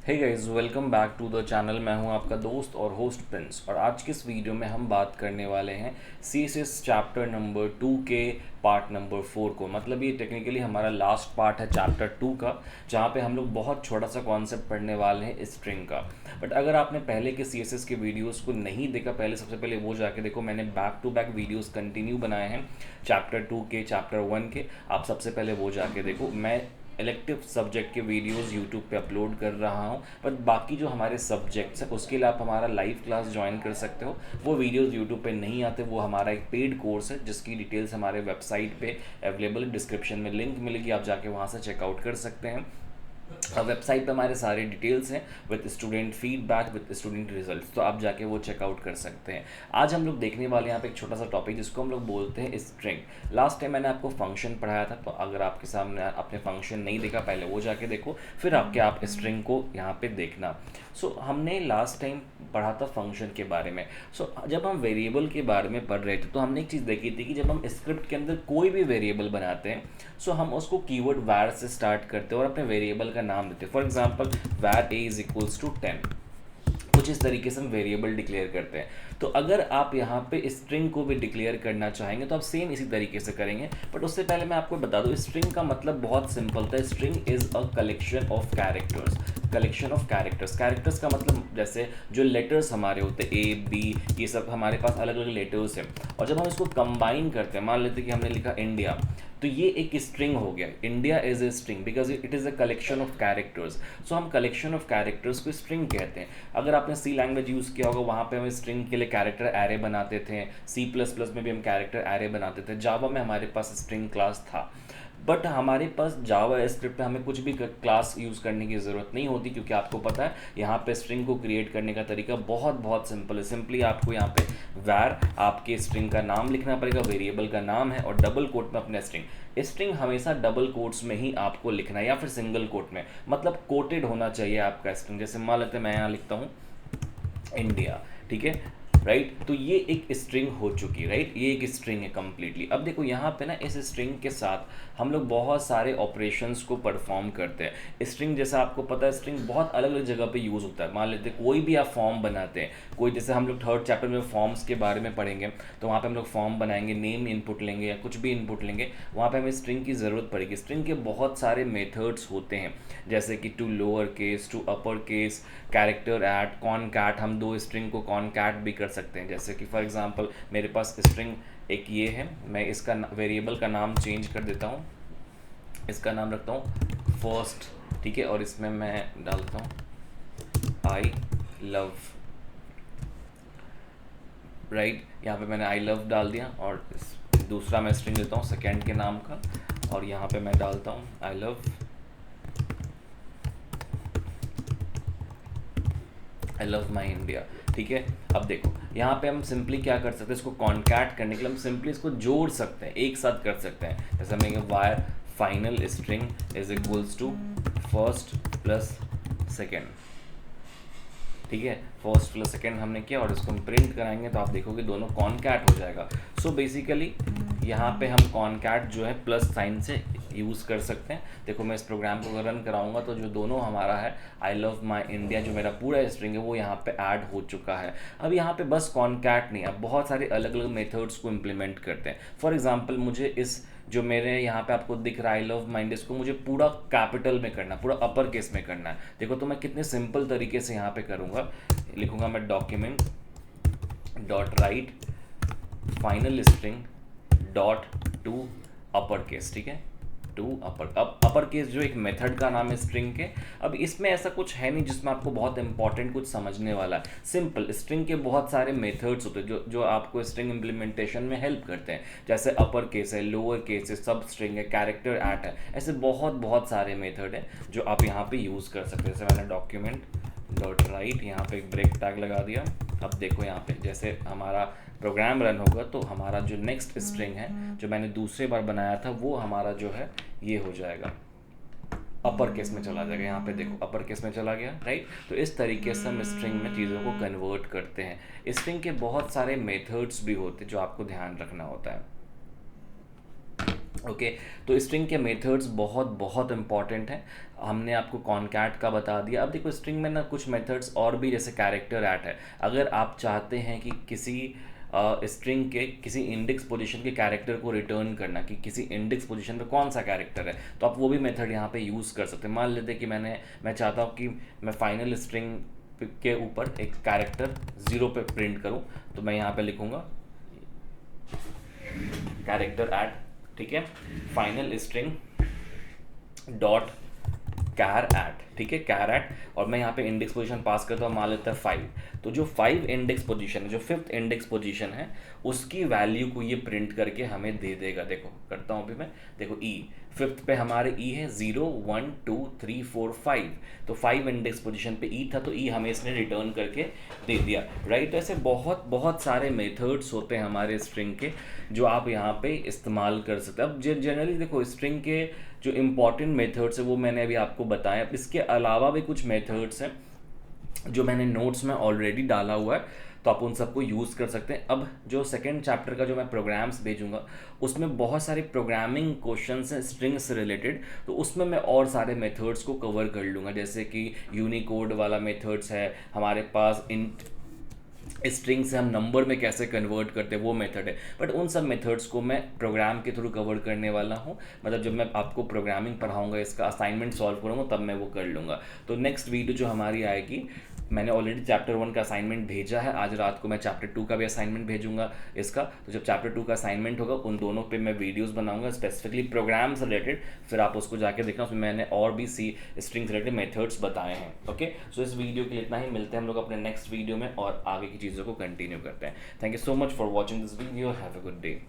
Hey guys, welcome back to the channel. मैं हूं आपका दोस्त और होस्ट प्रिंस, और आज के इस वीडियो में हम बात करने वाले हैं CSS चैप्टर नंबर 2 के पार्ट नंबर 4 को। मतलब ये टेक्निकली हमारा लास्ट पार्ट है चैप्टर 2 का, जहां पे हम लोग बहुत छोटा सा कॉन्सेप्ट पढ़ने वाले हैं स्ट्रिंग का। बट अगर आपने पहले के CSS के वीडियोस को नहीं देखा, पहले सबसे पहले वो जाके देखो। मैंने back to back videos continue बनाए हैं चैप्टर 2 के, चैप्टर 1 के। आप सबसे पहले वो जाके देखो। मैं इलेक्टिव सब्जेक्ट के वीडियोस यूट्यूब पे अपलोड कर रहा हूँ, पर बाकी जो हमारे सब्जेक्ट्स हैं उसके लिए आप हमारा लाइव क्लास ज्वाइन कर सकते हो। वो वीडियोस यूट्यूब पे नहीं आते, वो हमारा एक पेड कोर्स है जिसकी डिटेल्स हमारे वेबसाइट पे अवेलेबल है। डिस्क्रिप्शन में लिंक मिलेगी, आप जाके वहाँ से चेकआउट कर सकते हैं। वेबसाइट पे हमारे सारे डिटेल्स हैं with student feedback, with student results, तो आप जाके वो चेकआउट कर सकते हैं। आज हम लोग देखने वाले हैं यहाँ पे एक छोटा सा टॉपिक जिसको हम लोग बोलते हैं स्ट्रिंग। लास्ट टाइम मैंने आपको फंक्शन पढ़ाया था, तो अगर आपके सामने आपने फंक्शन नहीं देखा पहले वो जाके देखो, फिर आपके आप स्ट्रिंग को यहाँ पे देखना। हमने लास्ट टाइम पढ़ा था फंक्शन के बारे में। जब हम वेरिएबल के बारे में पढ़ रहे थे तो हमने एक चीज़ देखी थी कि जब हम स्क्रिप्ट के अंदर कोई भी वेरिएबल बनाते हैं, हम उसको कीवर्ड var से स्टार्ट करते हैं और अपने वेरिएबल का नाम देते हैं। For example var a is equals to 10, कुछ इस तरीके से हम वेरिएबल डिक्लेयर करते हैं। तो अगर आप यहाँ पे स्ट्रिंग को भी डिक्लेयर करना चाहेंगे तो आप सेम इसी तरीके से करेंगे। बट उससे पहले मैं आपको बता दूँ, स्ट्रिंग का मतलब बहुत सिंपल था। String is a collection of characters. Collection of characters, characters का मतलब जैसे जो लेटर्स हमारे होते हैं ए बी, ये सब हमारे पास अलग अलग लेटर्स हैं, और जब हम इसको कंबाइन करते हैं, मान लेते हैं कि हमने लिखा इंडिया, तो ये एक स्ट्रिंग हो गया। India is a string because it is a collection of characters. हम कलेक्शन ऑफ कैरेक्टर्स को स्ट्रिंग कहते हैं। अगर आपने सी लैंग्वेज यूज़ किया होगा, वहाँ पे हम स्ट्रिंग के लिए कैरेक्टर एरे बनाते थे। C++ में भी हम कैरेक्टर एरे बनाते थे। जावा में हमारे पास स्ट्रिंग क्लास था। बट हमारे पास जावा स्क्रिप्ट में हमें कुछ भी क्लास यूज़ करने की ज़रूरत नहीं होती, क्योंकि आपको पता है यहाँ पे स्ट्रिंग को क्रिएट करने का तरीका बहुत बहुत सिंपल है। सिंपली आपको यहाँ पे var आपके स्ट्रिंग का नाम लिखना पड़ेगा, वेरिएबल का नाम है, और डबल कोट में अपने स्ट्रिंग। स्ट्रिंग हमेशा डबल कोट्स में ही आपको लिखना है, या फिर सिंगल कोट में, मतलब कोटेड होना चाहिए आपका स्ट्रिंग। जैसे मान लेते हैं मैं यहाँ लिखता हूँ इंडिया, ठीक है, राइट। तो ये एक स्ट्रिंग हो चुकी है, राइट। ये एक स्ट्रिंग है कम्प्लीटली। अब देखो यहाँ पे ना, इस स्ट्रिंग के साथ हम लोग बहुत सारे ऑपरेशंस को परफॉर्म करते हैं। स्ट्रिंग जैसा आपको पता है, स्ट्रिंग बहुत अलग अलग जगह पे यूज़ होता है। मान लेते हैं कोई भी आप फॉर्म बनाते हैं, कोई जैसे हम लोग थर्ड चैप्टर में फॉर्म्स के बारे में पढ़ेंगे, तो वहाँ पे हम लोग फॉर्म बनाएंगे, नेम इनपुट लेंगे या कुछ भी इनपुट लेंगे, वहाँ पे हमें स्ट्रिंग की ज़रूरत पड़ेगी। स्ट्रिंग के बहुत सारे मेथड्स होते हैं, जैसे कि to lower case, to upper case, character add, concat. हम दो स्ट्रिंग को कॉनकैट भी कर सकते हैं। जैसे कि फॉर एग्जांपल मेरे पास स्ट्रिंग एक ये है, मैं इसका वेरिएबल का नाम चेंज कर देता हूँ, इसका नाम रखता हूँ फर्स्ट, ठीक है, और इसमें मैं डालता हूँ आई लव, राइट। यहाँ पे मैंने आई लव डाल दिया, और दूसरा मैं स्ट्रिंग देता हूँ सेकेंड के नाम का, और यहाँ पे मैं डालता हूँ आई लव माई इंडिया, ठीक है। अब देखो यहाँ पे हम सिंपली क्या कर सकते हैं, इसको कॉन्कैट करने के लिए हम सिंपली इसको जोड़ सकते हैं, एक साथ कर सकते हैं। जैसे हमें var final string is equals to first plus second, ठीक है। फर्स्ट प्लस सेकेंड हमने किया, और इसको हम प्रिंट कराएंगे तो आप देखोगे दोनों कॉनकैट हो जाएगा। बेसिकली यहाँ पे हम कॉनकैट जो है प्लस साइन से यूज़ कर सकते हैं। देखो मैं इस प्रोग्राम को रन कराऊंगा तो जो दोनों हमारा है आई लव माई इंडिया, जो मेरा पूरा स्ट्रिंग है, वो यहाँ पे ऐड हो चुका है। अब यहाँ पे बस कॉनकैट नहीं, अब बहुत सारे अलग अलग मेथड्स को इम्प्लीमेंट करते हैं। फॉर एग्जाम्पल मुझे इस जो मेरे यहाँ पे आपको दिख रहा है आई लव माई इंडिया, इसको मुझे पूरा कैपिटल में करना है, पूरा अपर केस में करना है। देखो तो मैं कितने सिंपल तरीके से यहाँ पे करूँगा, लिखूँगा मैं document dot right final string dot to upper case, ठीक है, टू अपर। अब अपर केस जो एक मेथड का नाम है स्ट्रिंग के। अब इसमें ऐसा कुछ है नहीं जिसमें आपको बहुत इंपॉर्टेंट कुछ समझने वाला है। सिंपल स्ट्रिंग के बहुत सारे मेथड्स होते हैं जो आपको स्ट्रिंग इम्प्लीमेंटेशन में हेल्प करते हैं। जैसे अपर केस है, लोअर केस है, सब स्ट्रिंग है, कैरेक्टर ऐट है, ऐसे बहुत बहुत सारे मेथड हैं जो आप यहाँ पे यूज़ कर सकते हैं। जैसे मैंने डॉक्यूमेंट डॉट राइट यहाँ पे एक ब्रेक टैग लगा दिया। अब देखो यहाँ पे जैसे हमारा प्रोग्राम रन होगा तो हमारा जो नेक्स्ट स्ट्रिंग है जो मैंने दूसरे बार बनाया था, वो हमारा जो है ये हो जाएगा, अपर केस में चला जाएगा। यहाँ पे देखो अपर केस में चला गया, राइट। तो इस तरीके से हम स्ट्रिंग में चीज़ों को कन्वर्ट करते हैं। स्ट्रिंग के बहुत सारे मेथड्स भी होते हैं जो आपको ध्यान रखना होता है। ओके तो स्ट्रिंग के मेथड्स बहुत बहुत इंपॉर्टेंट हैं। हमने आपको कॉनकैट का बता दिया। अब देखो स्ट्रिंग में ना कुछ मेथड्स और भी, जैसे कैरेक्टर ऐट है। अगर आप चाहते हैं कि किसी स्ट्रिंग के किसी इंडेक्स पोजीशन के कैरेक्टर को रिटर्न करना, कि किसी इंडेक्स पोजीशन पे कौन सा कैरेक्टर है, तो आप वो भी मेथड यहाँ पे यूज़ कर सकते हैं। मान लेते हैं कि मैं चाहता हूँ कि मैं फाइनल स्ट्रिंग के ऊपर एक कैरेक्टर 0 पे प्रिंट करूँ, तो मैं यहाँ पे लिखूँगा कैरेक्टर ऐट, ठीक है, final string dot char at, ठीक है, कैर एट, और मैं यहाँ पे इंडेक्स पोजीशन पास करता हूँ, मान लेता है 5। तो जो 5 इंडेक्स पोजीशन है, जो 5th इंडेक्स पोजीशन है, उसकी वैल्यू को ये प्रिंट करके हमें दे देगा। देखो करता हूँ अभी मैं, देखो ई 5th पे हमारे ई है 0 1 2 3 4 5, तो 5 इंडेक्स पोजीशन पे ई था, तो ई हमें इसने रिटर्न करके दे दिया, राइट। तो ऐसे बहुत बहुत सारे मेथड्स होते हैं हमारे स्ट्रिंग के, जो आप यहाँ पे इस्तेमाल कर सकते हैं। अब जनरली देखो स्ट्रिंग के जो इम्पॉर्टेंट मेथड्स है वो मैंने अभी आपको बताया। इसके अलावा भी कुछ मेथड्स हैं जो मैंने नोट्स में ऑलरेडी डाला हुआ है, तो आप उन सबको यूज़ कर सकते हैं। अब जो सेकेंड चैप्टर का जो मैं प्रोग्राम्स भेजूंगा, उसमें बहुत सारे प्रोग्रामिंग क्वेश्चंस हैं स्ट्रिंग से रिलेटेड, तो उसमें मैं और सारे मेथड्स को कवर कर लूँगा। जैसे कि यूनिकोड वाला मेथड्स है हमारे पास, इन स्ट्रिंग से हम नंबर में कैसे कन्वर्ट करते हैं वो मेथड है, बट उन सब मेथड्स को मैं प्रोग्राम के थ्रू कवर करने वाला हूँ। मतलब जब मैं आपको प्रोग्रामिंग पढ़ाऊँगा, इसका असाइनमेंट सॉल्व करूँगा, तब मैं वो कर लूँगा। तो नेक्स्ट वीडियो जो हमारी आएगी, मैंने ऑलरेडी चैप्टर 1 का असाइनमेंट भेजा है, आज रात को मैं चैप्टर 2 का भी असाइनमेंट भेजूंगा इसका। तो जब चैप्टर 2 का असाइनमेंट होगा, उन दोनों पे मैं वीडियोस बनाऊंगा स्पेसिफिकली प्रोग्राम से रिलेटेड, फिर आप उसको जाके देखना, उसमें मैंने और भी सी स्ट्रिंग से रिलेटेड मेथड्स बताए हैं। ओके, सो इस वीडियो के लिए इतना ही, मिलते हैं हम लोग अपने नेक्स्ट वीडियो में और आगे की चीज़ों को कंटिन्यू करते हैं। Thank you so much for watching this video, have a good day.